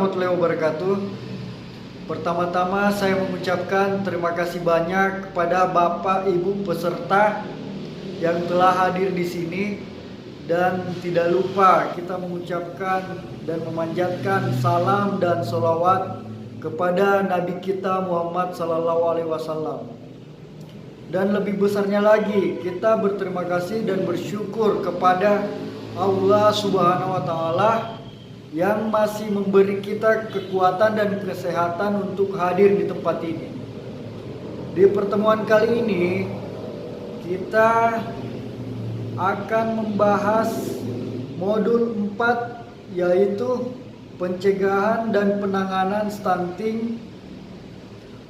warahmatullahi wabarakatuh. Pertama-tama saya mengucapkan terima kasih banyak kepada Bapak Ibu peserta yang telah hadir di sini, dan tidak lupa kita mengucapkan dan memanjatkan salam dan sholawat kepada Nabi kita Muhammad SAW. Dan lebih besarnya lagi, kita berterima kasih dan bersyukur kepada Allah Subhanahu wa Ta'ala yang masih memberi kita kekuatan dan kesehatan untuk hadir di tempat ini. Di pertemuan kali ini kita akan membahas modul 4, yaitu pencegahan dan penanganan stunting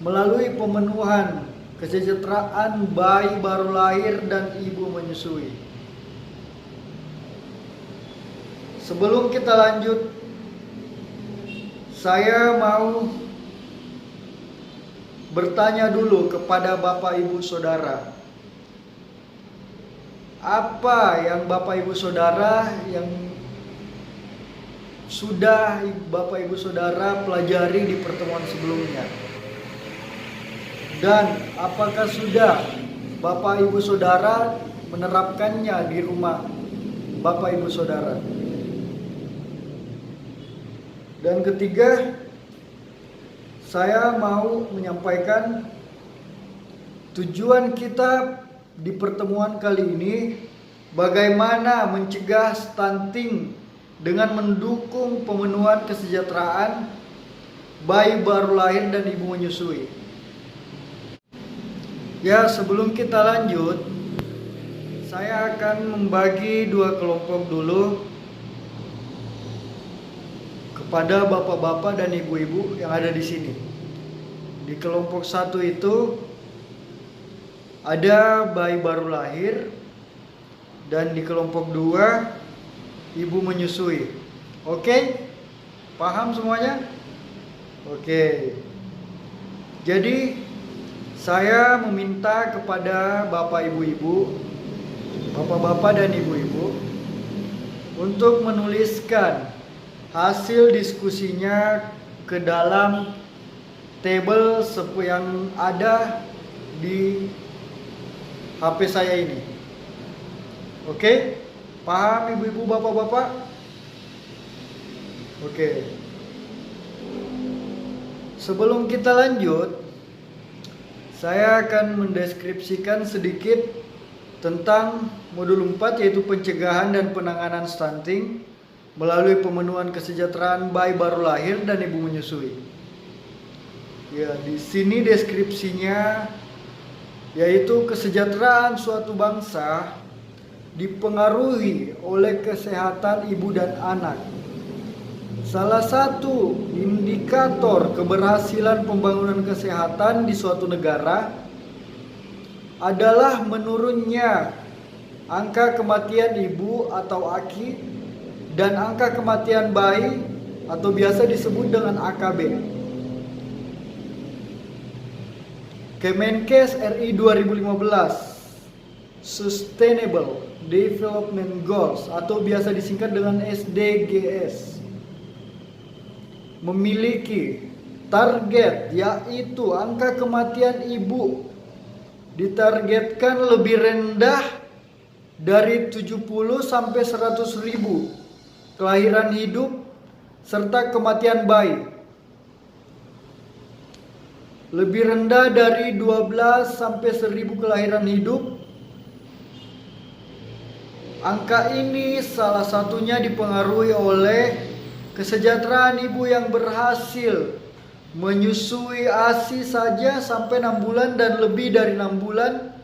melalui pemenuhan kesejahteraan bayi baru lahir dan ibu menyusui. Sebelum kita lanjut, saya mau bertanya dulu kepada Bapak Ibu Saudara. Apa yang Bapak Ibu Saudara yang sudah Bapak Ibu Saudara pelajari di pertemuan sebelumnya? Dan apakah sudah Bapak Ibu Saudara menerapkannya di rumah Bapak Ibu Saudara? Dan ketiga, saya mau menyampaikan tujuan kita di pertemuan kali ini, bagaimana mencegah stunting dengan mendukung pemenuhan kesejahteraan bayi baru lahir dan ibu menyusui. Ya, sebelum kita lanjut, saya akan membagi dua kelompok dulu kepada bapak-bapak dan ibu-ibu yang ada di sini. Di kelompok satu itu ada bayi baru lahir, dan di kelompok 2 ibu menyusui. Oke? Paham semuanya? Oke. Jadi saya meminta kepada bapak ibu-ibu, bapak-bapak dan ibu-ibu untuk menuliskan hasil diskusinya ke dalam tabel yang ada di HP saya ini. Oke? Paham ibu-ibu, bapak-bapak? Oke. Sebelum kita lanjut, saya akan mendeskripsikan sedikit tentang modul 4, yaitu pencegahan dan penanganan stunting melalui pemenuhan kesejahteraan bayi baru lahir dan ibu menyusui. Ya, di sini deskripsinya yaitu kesejahteraan suatu bangsa dipengaruhi oleh kesehatan ibu dan anak. Salah satu indikator keberhasilan pembangunan kesehatan di suatu negara adalah menurunnya angka kematian ibu atau AKI dan angka kematian bayi atau biasa disebut dengan AKB. Kemenkes RI 2015 Sustainable Development Goals atau biasa disingkat dengan SDGs memiliki target, yaitu angka kematian ibu ditargetkan lebih rendah dari 70 sampai 100 ribu kelahiran hidup serta kematian bayi lebih rendah dari 12 sampai 1000 kelahiran hidup. Angka ini salah satunya dipengaruhi oleh kesejahteraan ibu yang berhasil menyusui ASI saja sampai 6 bulan dan lebih dari 6 bulan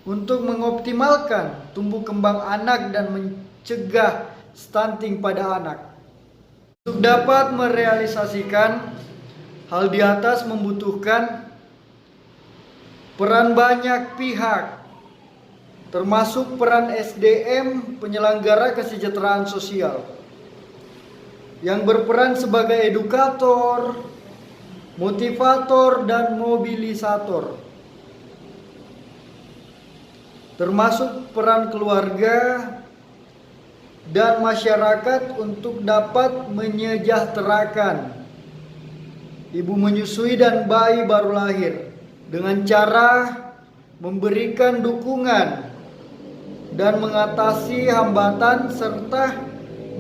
untuk mengoptimalkan tumbuh kembang anak dan mencegah stunting pada anak. Untuk dapat merealisasikan hal di atas membutuhkan peran banyak pihak, termasuk peran SDM penyelenggara kesejahteraan sosial yang berperan sebagai edukator, motivator, dan mobilisator, termasuk peran keluarga dan masyarakat untuk dapat menyejahterakan ibu menyusui dan bayi baru lahir dengan cara memberikan dukungan dan mengatasi hambatan serta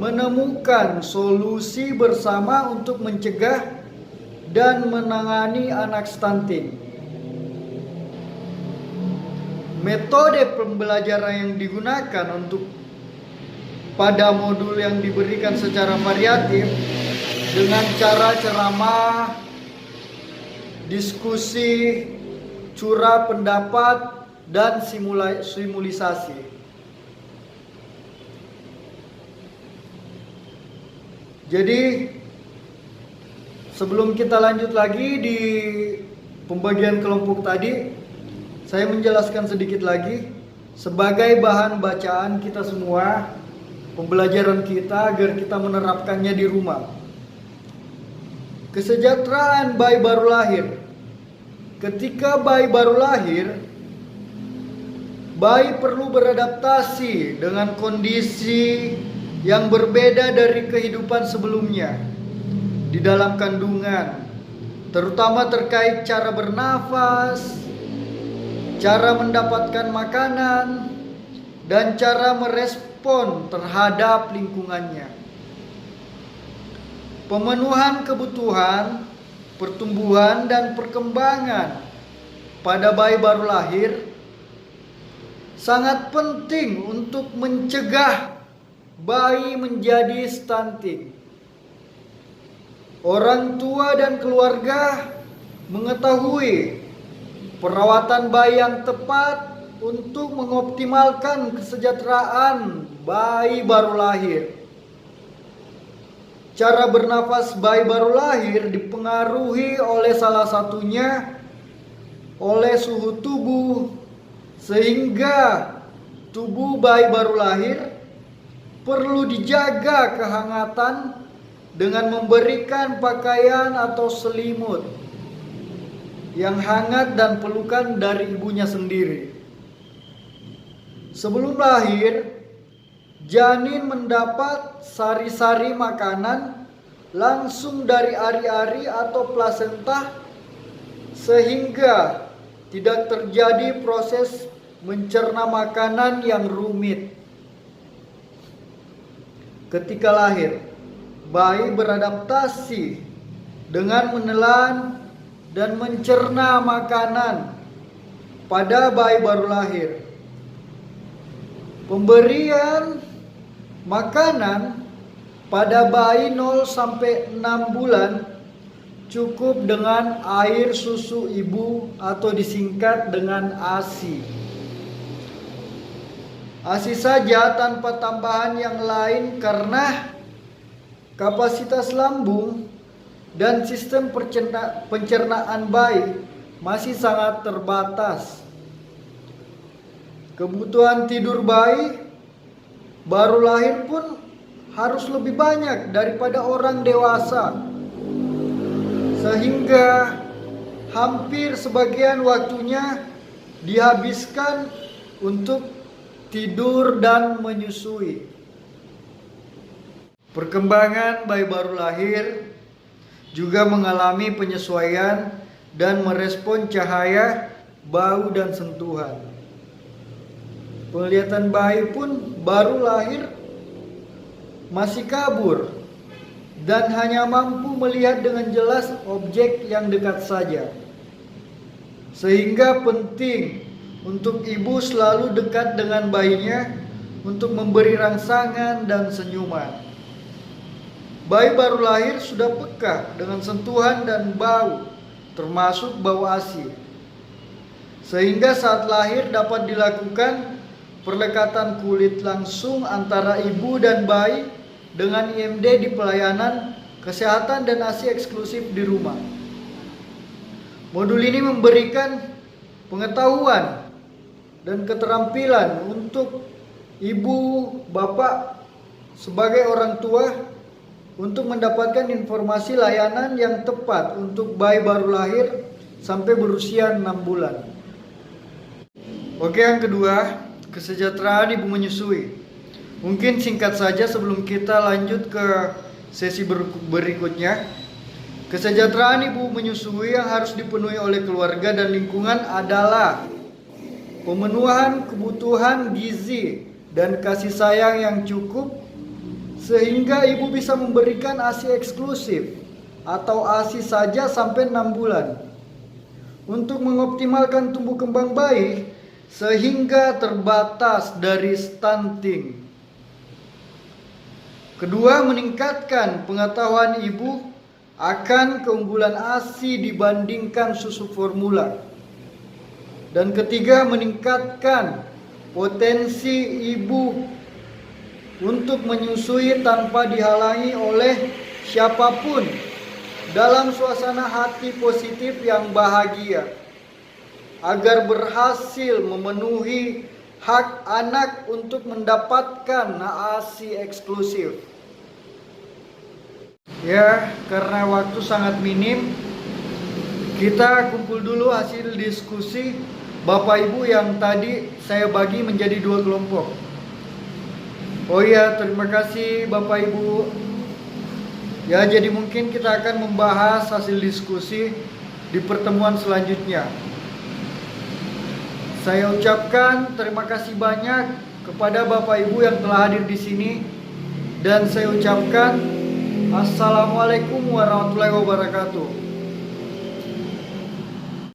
menemukan solusi bersama untuk mencegah dan menangani anak stunting. Metode pembelajaran yang digunakan untuk pada modul yang diberikan secara variatif dengan cara ceramah, diskusi, curah pendapat, dan simulisasi. Jadi sebelum kita lanjut lagi di pembagian kelompok tadi, saya menjelaskan sedikit lagi sebagai bahan bacaan kita semua, pembelajaran kita agar kita menerapkannya di rumah. Kesejahteraan bayi baru lahir. Ketika bayi baru lahir, bayi perlu beradaptasi dengan kondisi yang berbeda dari kehidupan sebelumnya di dalam kandungan, terutama terkait cara bernafas, cara mendapatkan makanan, dan cara merespon terhadap lingkungannya. Pemenuhan kebutuhan, pertumbuhan, dan perkembangan pada bayi baru lahir sangat penting untuk mencegah bayi menjadi stunting. Orang tua dan keluarga mengetahui perawatan bayi yang tepat untuk mengoptimalkan kesejahteraan bayi baru lahir. Cara bernafas bayi baru lahir dipengaruhi oleh salah satunya oleh suhu tubuh, sehingga tubuh bayi baru lahir perlu dijaga kehangatan dengan memberikan pakaian atau selimut yang hangat dan pelukan dari ibunya sendiri. Sebelum lahir, janin mendapat sari-sari makanan langsung dari ari-ari atau plasenta, sehingga tidak terjadi proses mencerna makanan yang rumit. Ketika lahir, bayi beradaptasi dengan menelan dan mencerna makanan pada bayi baru lahir. Pemberian makanan pada bayi 0 sampai 6 bulan cukup dengan air susu ibu atau disingkat dengan ASI. ASI saja tanpa tambahan yang lain karena kapasitas lambung dan sistem pencernaan bayi masih sangat terbatas. Kebutuhan tidur bayi baru lahir pun harus lebih banyak daripada orang dewasa, sehingga hampir sebagian waktunya dihabiskan untuk tidur dan menyusui. Perkembangan bayi baru lahir juga mengalami penyesuaian dan merespon cahaya, bau, dan sentuhan. Penglihatan bayi pun baru lahir masih kabur dan hanya mampu melihat dengan jelas objek yang dekat saja. Sehingga penting untuk ibu selalu dekat dengan bayinya untuk memberi rangsangan dan senyuman. Bayi baru lahir sudah peka dengan sentuhan dan bau, termasuk bau ASI. Sehingga saat lahir dapat dilakukan perlekatan kulit langsung antara ibu dan bayi dengan IMD di pelayanan kesehatan dan ASI eksklusif di rumah. Modul ini memberikan pengetahuan dan keterampilan untuk ibu, bapak sebagai orang tua untuk mendapatkan informasi layanan yang tepat untuk bayi baru lahir sampai berusia 6 bulan. Oke, yang kedua, kesejahteraan ibu menyusui. Mungkin singkat saja sebelum kita lanjut ke sesi berikutnya. Kesejahteraan ibu menyusui yang harus dipenuhi oleh keluarga dan lingkungan adalah pemenuhan kebutuhan gizi dan kasih sayang yang cukup sehingga ibu bisa memberikan ASI eksklusif atau ASI saja sampai 6 bulan untuk mengoptimalkan tumbuh kembang bayi sehingga terbatas dari stunting. Kedua, meningkatkan pengetahuan ibu akan keunggulan ASI dibandingkan susu formula. Dan ketiga, meningkatkan potensi ibu untuk menyusui tanpa dihalangi oleh siapapun dalam suasana hati positif yang bahagia agar berhasil memenuhi hak anak untuk mendapatkan ASI eksklusif. Ya, karena waktu sangat minim, kita kumpul dulu hasil diskusi Bapak Ibu yang tadi saya bagi menjadi 2 kelompok. Oh iya, terima kasih Bapak Ibu. Ya, jadi mungkin kita akan membahas hasil diskusi di pertemuan selanjutnya. Saya ucapkan terima kasih banyak kepada Bapak Ibu yang telah hadir di sini, dan saya ucapkan Assalamualaikum warahmatullahi wabarakatuh.